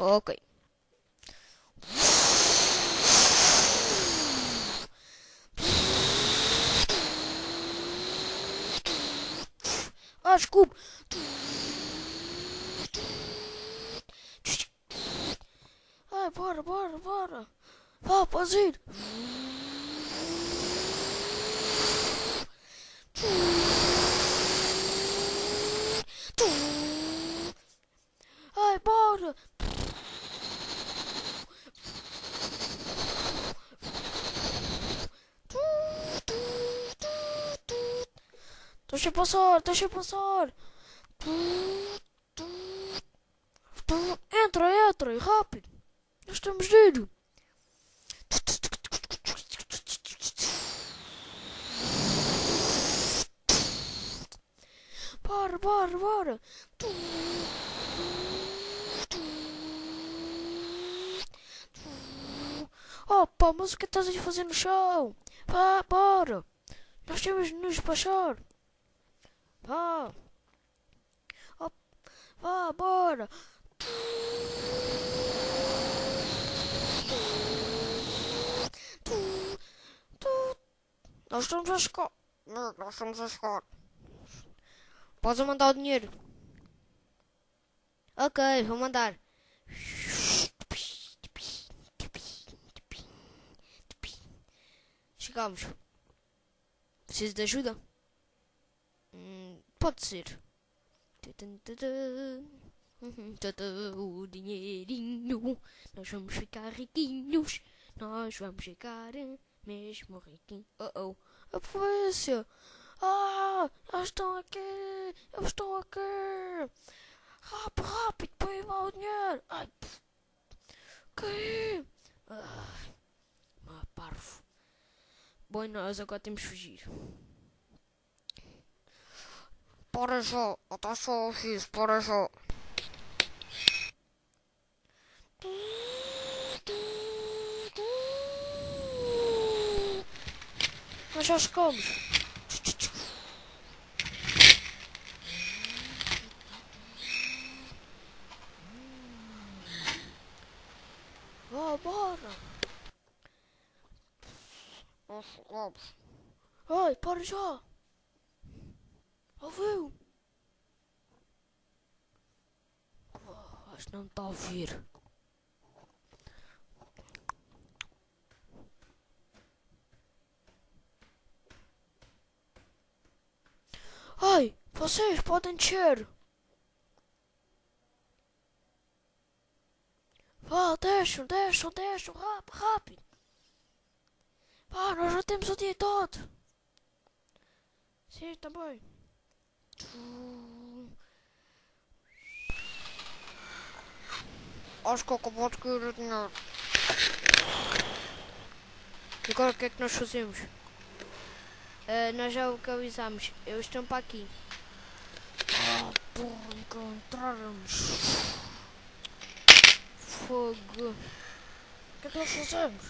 Ok. Ah, desculpe. Ai, bora, bora, bora. Vá, pode ir. Ai, bora. Deixa passar, deixa passar. Entra, entra, rápido. Nós estamos de ir. Bora, bora, bora. Opa, mas o que estás a fazer no chão? Vá, bora. Nós temos de nos despachar. Vá. Oh, vá, bora. Nós estamos a escola. Não, nós estamos a escola. Podes mandar o dinheiro? Ok, vou mandar. Chegamos. Preciso de ajuda? Pode ser. O dinheirinho. Nós vamos ficar riquinhos. Nós vamos ficar mesmo riquinhos. Oh. A polícia. Eles estão aqui. Eles estão aqui. Rápido, rápido, põe lá o dinheiro. Ai, que? Parvo. Bom, nós agora temos que fugir. Para já, está só o fiz, para já. Nós já chegamos. Vá, bora. Nós chegamos. Ai, para já. Ouviu? Acho que não está a ouvir. Ai, vocês podem descer. Vá, desçam, desçam, desçam, rápido. Vá, nós já temos o dia todo. Sim, também. Acho que acabou de cair o dinheiro. E agora o que é que nós fazemos? Nós já localizamos. Eles estão para aqui. Porra, encontraram-nos. Fogo. O que é que nós fazemos?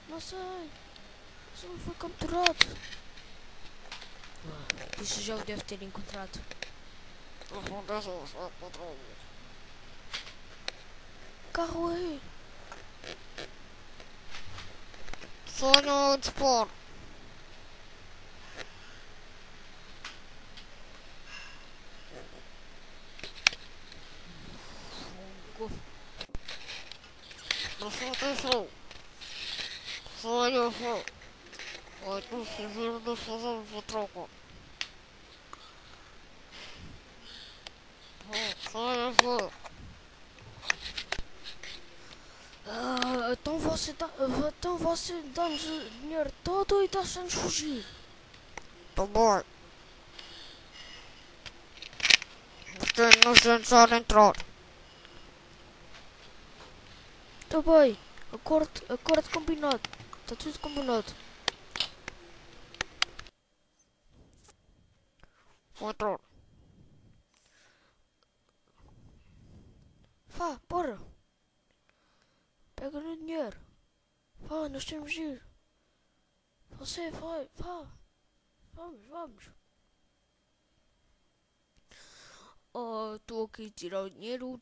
Não sei. Só foi capturado. Isso já o deve ter encontrado. Carro aí. Sonho de dispor. Presta atenção. Sonho só. Vai conseguir nos fazermos a troca. Sonho só. Então você dá-nos o dinheiro todo e deixa-nos fugir. Tá bom. Porque nos deixar entrar. Tá bem. Acordo combinado. Tá tudo combinado. Vou entrar. Vá, bora. Pega no dinheiro. Vá, nós temos de ir. Você vai, vá. Vamos. Estou aqui a tirar o dinheiro.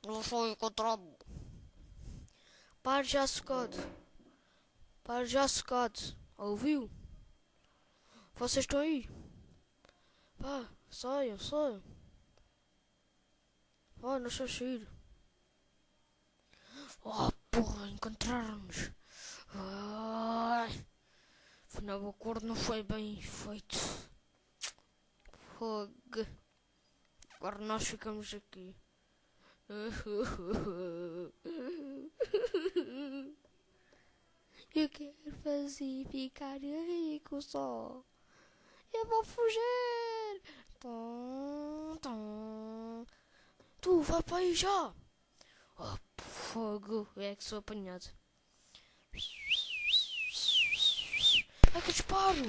Eu sou encontrado. Pare já socado. Pare já socado. Ouviu? Vocês estão aí? Pá, saiam, saiam. Pá, não sei sair. Oh, porra, encontraram-nos. Ai, afinal o acordo não foi bem feito. Fogo. Agora nós ficamos aqui. Eu quero fazer ficar rico só. Eu vou fugir. Tum, tum. Tu, vai para aí já. Oh, fogo. É que sou apanhado. É que eu disparo.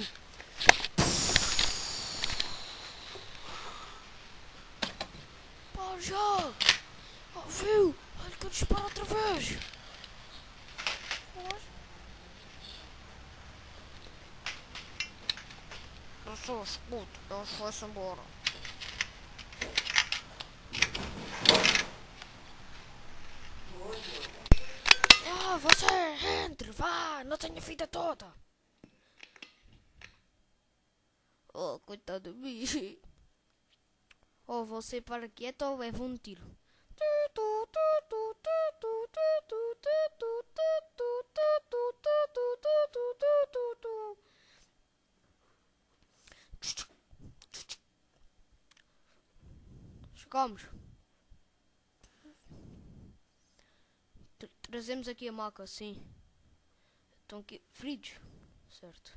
Para já. Oh, viu? Olha que eu disparo outra vez. Eu sou escudo. Eles foram-se embora. Ah, você entre, vá. Não tenho a vida toda. Oh, coitado de mim. Ou você para quieto ou leva um tiro. Chegamos. Trazemos aqui a maca, sim. Estão aqui feridos, certo?